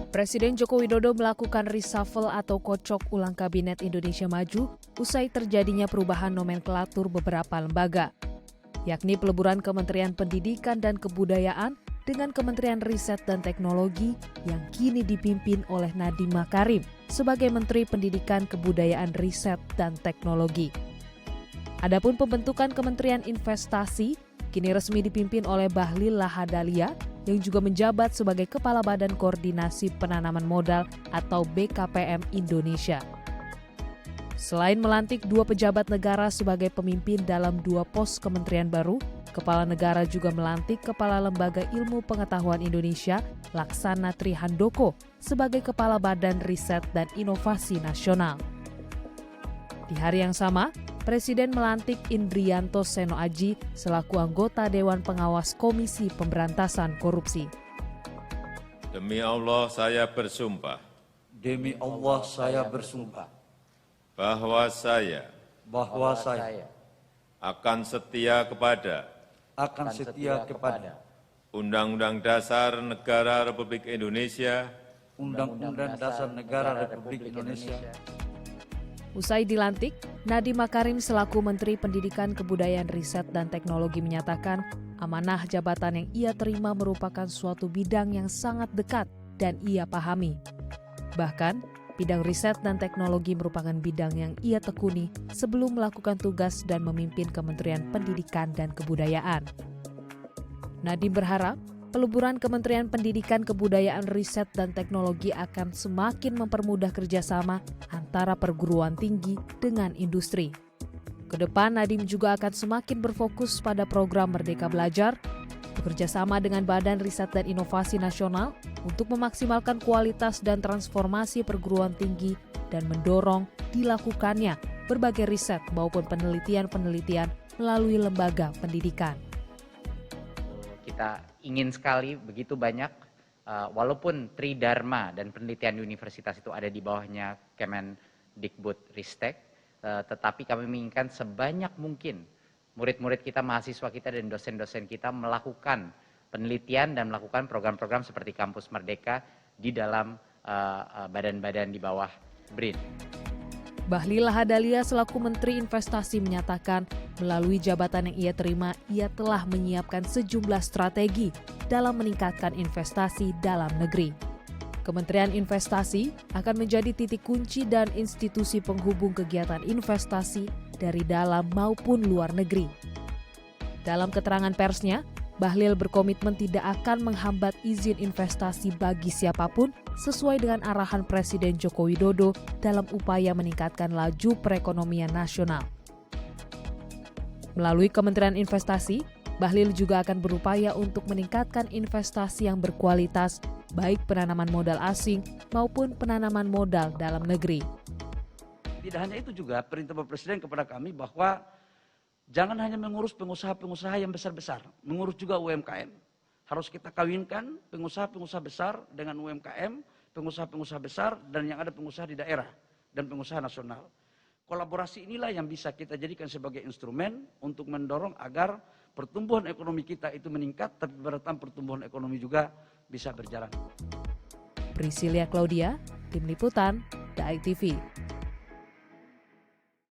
Presiden Joko Widodo melakukan reshuffle atau kocok ulang Kabinet Indonesia Maju usai terjadinya perubahan nomenklatur beberapa lembaga, yakni peleburan Kementerian Pendidikan dan Kebudayaan dengan Kementerian Riset dan Teknologi yang kini dipimpin oleh Nadiem Makarim sebagai Menteri Pendidikan, Kebudayaan, Riset, dan Teknologi. Adapun pembentukan Kementerian Investasi kini resmi dipimpin oleh Bahlil Lahadalia yang juga menjabat sebagai Kepala Badan Koordinasi Penanaman Modal atau BKPM Indonesia. Selain melantik 2 pejabat negara sebagai pemimpin dalam 2 pos kementerian baru, Kepala Negara juga melantik Kepala Lembaga Ilmu Pengetahuan Indonesia, Laksana Trihandoko, sebagai Kepala Badan Riset dan Inovasi Nasional. Di hari yang sama, Presiden melantik Indrianto Seno Aji selaku anggota Dewan Pengawas Komisi Pemberantasan Korupsi. Demi Allah saya bersumpah. Demi Allah saya bersumpah. Bahwa saya akan setia kepada Undang-Undang Dasar Negara Republik Indonesia, Undang-Undang Dasar Negara Republik Indonesia. Usai dilantik, Nadiem Makarim selaku Menteri Pendidikan, Kebudayaan, Riset, dan Teknologi menyatakan amanah jabatan yang ia terima merupakan suatu bidang yang sangat dekat dan ia pahami. Bahkan, bidang riset dan teknologi merupakan bidang yang ia tekuni sebelum melakukan tugas dan memimpin Kementerian Pendidikan dan Kebudayaan. Nadiem berharap peleburan Kementerian Pendidikan, Kebudayaan, Riset, dan Teknologi akan semakin mempermudah kerjasama antara perguruan tinggi dengan industri. Kedepan, Nadiem juga akan semakin berfokus pada program Merdeka Belajar, bekerjasama dengan Badan Riset dan Inovasi Nasional untuk memaksimalkan kualitas dan transformasi perguruan tinggi dan mendorong dilakukannya berbagai riset maupun penelitian-penelitian melalui lembaga pendidikan. Kita ingin sekali begitu banyak, walaupun Tridharma dan penelitian universitas itu ada di bawahnya Kemendikbudristek, tetapi kami menginginkan sebanyak mungkin murid-murid kita, mahasiswa kita, dan dosen-dosen kita melakukan penelitian dan melakukan program-program seperti Kampus Merdeka di dalam badan-badan di bawah BRIN. Bahlil Lahadalia selaku Menteri Investasi menyatakan melalui jabatan yang ia terima, ia telah menyiapkan sejumlah strategi dalam meningkatkan investasi dalam negeri. Kementerian Investasi akan menjadi titik kunci dan institusi penghubung kegiatan investasi dari dalam maupun luar negeri. Dalam keterangan persnya, Bahlil berkomitmen tidak akan menghambat izin investasi bagi siapapun sesuai dengan arahan Presiden Joko Widodo dalam upaya meningkatkan laju perekonomian nasional. Melalui Kementerian Investasi, Bahlil juga akan berupaya untuk meningkatkan investasi yang berkualitas, baik penanaman modal asing maupun penanaman modal dalam negeri. Tidak hanya itu juga perintah Bapak Presiden kepada kami bahwa jangan hanya mengurus pengusaha-pengusaha yang besar-besar, mengurus juga UMKM. Harus kita kawinkan pengusaha-pengusaha besar dengan UMKM, pengusaha-pengusaha besar dan yang ada pengusaha di daerah dan pengusaha nasional. Kolaborasi inilah yang bisa kita jadikan sebagai instrumen untuk mendorong agar pertumbuhan ekonomi kita itu meningkat, tapi berarti pertumbuhan ekonomi juga bisa berjalan. Priscilia Claudia, Tim Liputan, DAI TV.